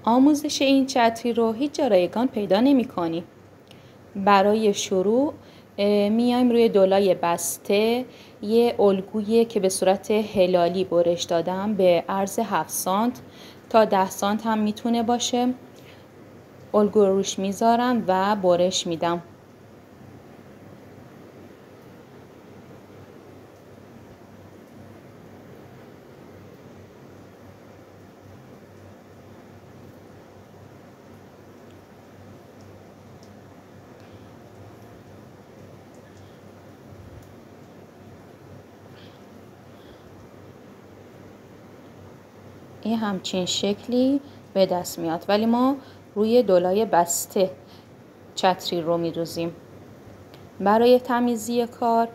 آموزش این چتری رو هیچ جا رایگان پیدا نمی کنی. برای شروع میایم روی دولای بسته یه الگویی که به صورت هلالی برش دادم به عرض 7 سانت تا 10 سانت هم میتونه باشه. الگو روش میذارم و برش میدم. این همچین شکلی به دست میاد، ولی ما روی دولای بسته چتری رو میدوزیم. برای تمیزی کار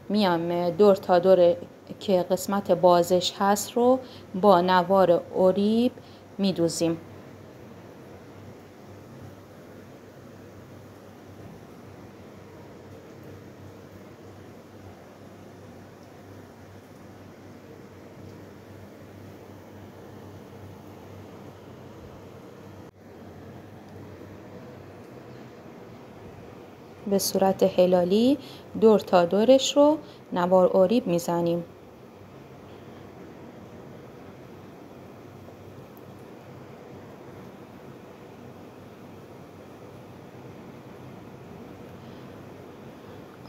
میام دور تا دور که قسمت بازش هست رو با نوار اوریب میدوزیم. به صورت هلالی دور تا دورش رو نوار اوریب میزنیم.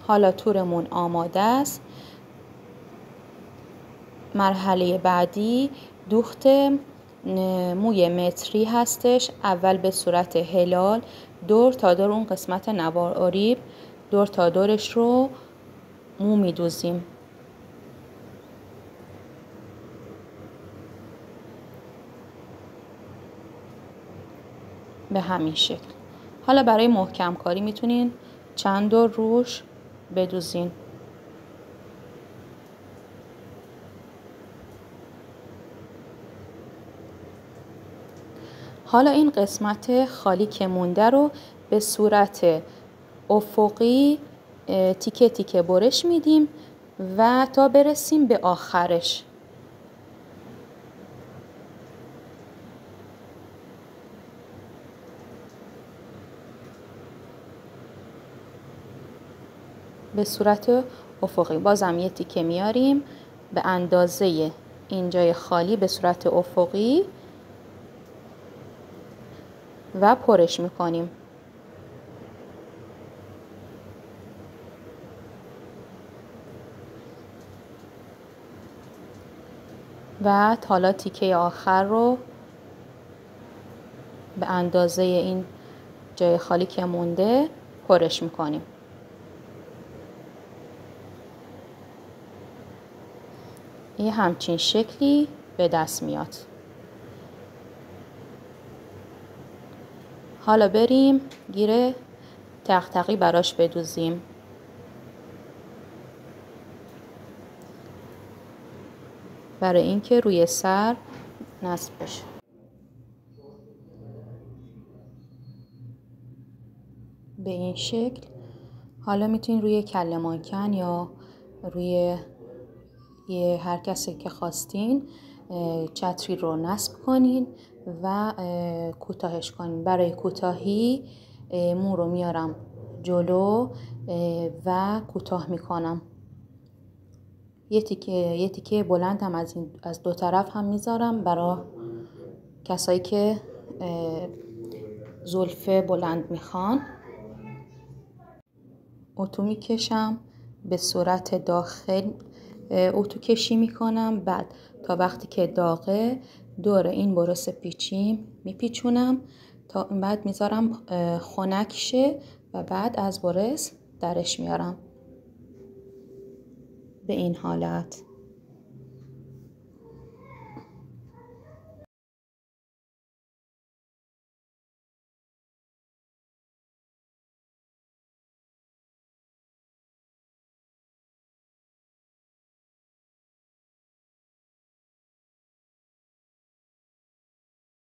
حالا تورمون آماده است. مرحله بعدی دوخت موی متری هستش. اول به صورت هلال دور تا دور اون قسمت نوار اوریب دور تا دورش رو مو میدوزیم. به همین شکل. حالا برای محکم کاری میتونین چند دور روش بدوزین. حالا این قسمت خالی که مونده رو به صورت افقی تیکه تیکه برش میدیم و تا برسیم به آخرش. به صورت افقی بازم یه تیکه میاریم به اندازه اینجای خالی به صورت افقی و پرش میکنیم. و حالا تیکه آخر رو به اندازه این جای خالی که مونده پرش میکنیم. این همچین شکلی به دست میاد. حالا بریم گیر تقطقی براش بدوزیم. برای اینکه روی سر نصب بشه. به این شکل. حالا میتونین روی کله مانکن یا روی هر کسی که خواستین چتری رو نصب کنین و کوتاهش کنین. برای کوتاهی مو رو میارم جلو و کوتاه میکنم. یه تیکه بلند هم از دو طرف هم میذارم برای کسایی که زلفه بلند میخوان. اتو میکشم به صورت داخل اتو کشی میکنم. بعد تا وقتی که داغه دور این برس پیچیم میپیچونم تا بعد میذارم خنک شه و بعد از برس درش میارم به این حالت.